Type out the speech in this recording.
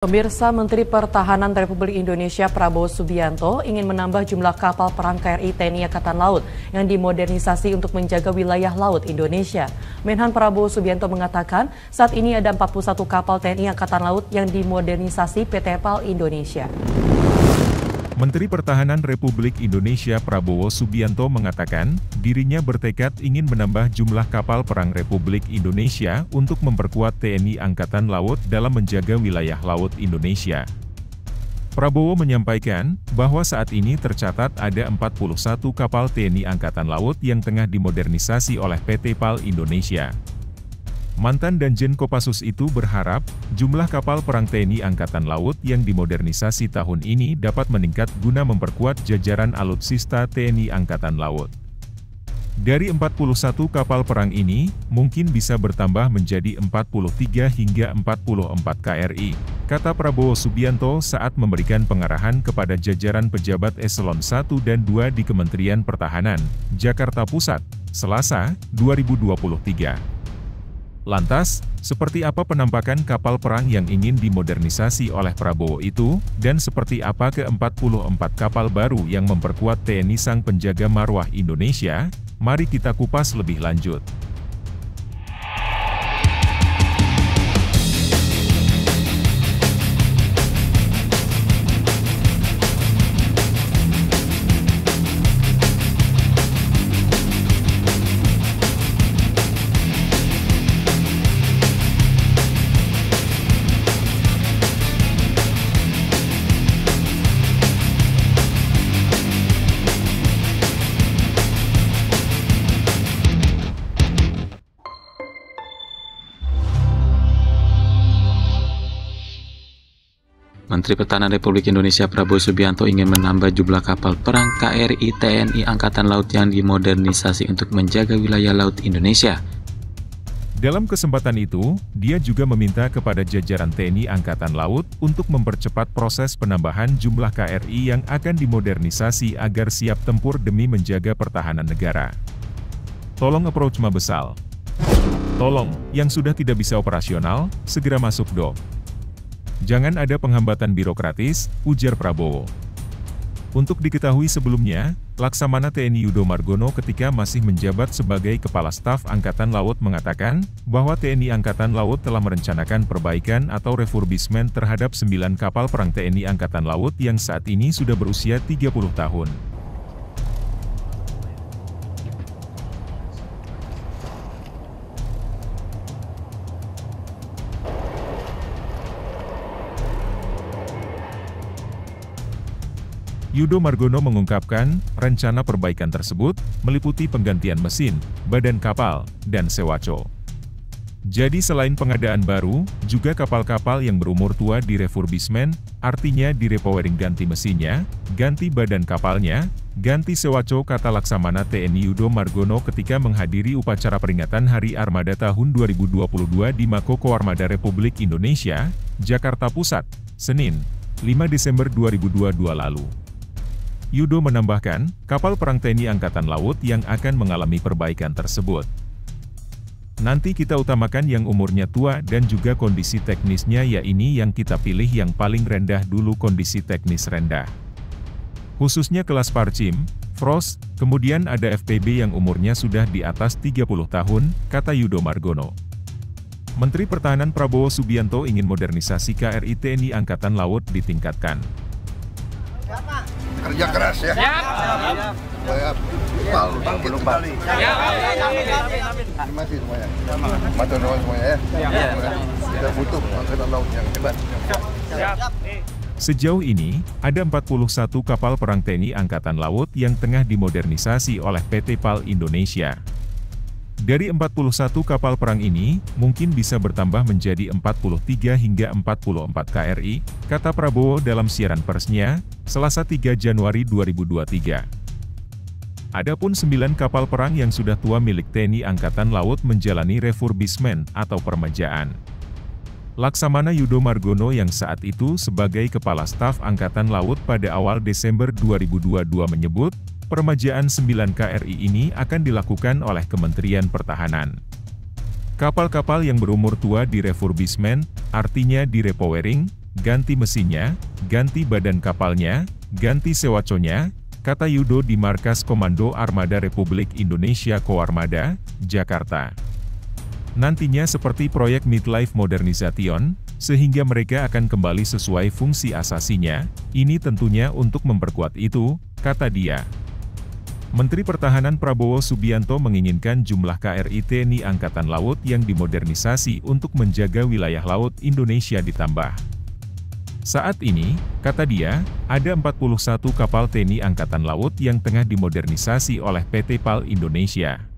Pemirsa, Menteri Pertahanan Republik Indonesia Prabowo Subianto ingin menambah jumlah kapal perang KRI TNI Angkatan Laut yang dimodernisasi untuk menjaga wilayah laut Indonesia. Menhan Prabowo Subianto mengatakan saat ini ada 41 kapal TNI Angkatan Laut yang dimodernisasi PT PAL Indonesia. Menteri Pertahanan Republik Indonesia Prabowo Subianto mengatakan, dirinya bertekad ingin menambah jumlah kapal perang Republik Indonesia untuk memperkuat TNI Angkatan Laut dalam menjaga wilayah laut Indonesia. Prabowo menyampaikan bahwa saat ini tercatat ada 41 kapal TNI Angkatan Laut yang tengah dimodernisasi oleh PT PAL Indonesia. Mantan Danjen Kopassus itu berharap, jumlah kapal perang TNI Angkatan Laut yang dimodernisasi tahun ini dapat meningkat guna memperkuat jajaran alutsista TNI Angkatan Laut. Dari 41 kapal perang ini, mungkin bisa bertambah menjadi 43 hingga 44 KRI, kata Prabowo Subianto saat memberikan pengarahan kepada jajaran pejabat eselon 1 dan 2 di Kementerian Pertahanan, Jakarta Pusat, Selasa, 2023. Lantas, seperti apa penampakan kapal perang yang ingin dimodernisasi oleh Prabowo itu, dan seperti apa ke-44 kapal baru yang memperkuat TNI Sang Penjaga Marwah Indonesia? Mari kita kupas lebih lanjut. Menteri Pertahanan Republik Indonesia Prabowo Subianto ingin menambah jumlah kapal perang KRI TNI Angkatan Laut yang dimodernisasi untuk menjaga wilayah laut Indonesia. Dalam kesempatan itu, dia juga meminta kepada jajaran TNI Angkatan Laut untuk mempercepat proses penambahan jumlah KRI yang akan dimodernisasi agar siap tempur demi menjaga pertahanan negara. Tolong approach Mabesal. Tolong, yang sudah tidak bisa operasional, segera masuk dok. Jangan ada penghambatan birokratis, ujar Prabowo. Untuk diketahui sebelumnya, Laksamana TNI Yudo Margono ketika masih menjabat sebagai Kepala Staf Angkatan Laut mengatakan, bahwa TNI Angkatan Laut telah merencanakan perbaikan atau refurbisment terhadap 9 kapal perang TNI Angkatan Laut yang saat ini sudah berusia 30 tahun. Yudo Margono mengungkapkan, rencana perbaikan tersebut meliputi penggantian mesin, badan kapal, dan sewaco. Jadi selain pengadaan baru, juga kapal-kapal yang berumur tua direfurbisment, artinya direpowering ganti mesinnya, ganti badan kapalnya, ganti sewaco, kata Laksamana TNI Yudo Margono ketika menghadiri upacara peringatan Hari Armada tahun 2022 di Mako Koarmada Republik Indonesia, Jakarta Pusat, Senin, 5 Desember 2022 lalu. Yudo menambahkan, kapal perang TNI Angkatan Laut yang akan mengalami perbaikan tersebut. Nanti kita utamakan yang umurnya tua dan juga kondisi teknisnya, ya ini yang kita pilih yang paling rendah dulu, kondisi teknis rendah. Khususnya kelas Parchim, Frost, kemudian ada FPB yang umurnya sudah di atas 30 tahun, kata Yudo Margono. Menteri Pertahanan Prabowo Subianto ingin modernisasi KRI TNI Angkatan Laut ditingkatkan. Kerja keras ya. Supaya PAL bangkit kembali. Terima kasih semuanya. Matur nuwun semuanya ya. Kita butuh angkatan laut yang hebat. Sejauh ini, ada 41 kapal perang TNI Angkatan Laut yang tengah dimodernisasi oleh PT PAL Indonesia. Dari 41 kapal perang ini, mungkin bisa bertambah menjadi 43 hingga 44 KRI, kata Prabowo dalam siaran persnya, Selasa 3 Januari 2023. Adapun 9 kapal perang yang sudah tua milik TNI Angkatan Laut menjalani refurbisment atau permajaan. Laksamana Yudo Margono yang saat itu sebagai Kepala Staf Angkatan Laut pada awal Desember 2022 menyebut, permajaan 9 KRI ini akan dilakukan oleh Kementerian Pertahanan. Kapal-kapal yang berumur tua direfurbisment, artinya direpowering, ganti mesinnya, ganti badan kapalnya, ganti sewaconya, kata Yudo di Markas Komando Armada Republik Indonesia Koarmada, Jakarta. Nantinya seperti proyek Midlife Modernization, sehingga mereka akan kembali sesuai fungsi asasinya, ini tentunya untuk memperkuat itu, kata dia. Menteri Pertahanan Prabowo Subianto menginginkan jumlah KRI TNI Angkatan Laut yang dimodernisasi untuk menjaga wilayah laut Indonesia ditambah. Saat ini, kata dia, ada 41 kapal TNI Angkatan Laut yang tengah dimodernisasi oleh PT PAL Indonesia.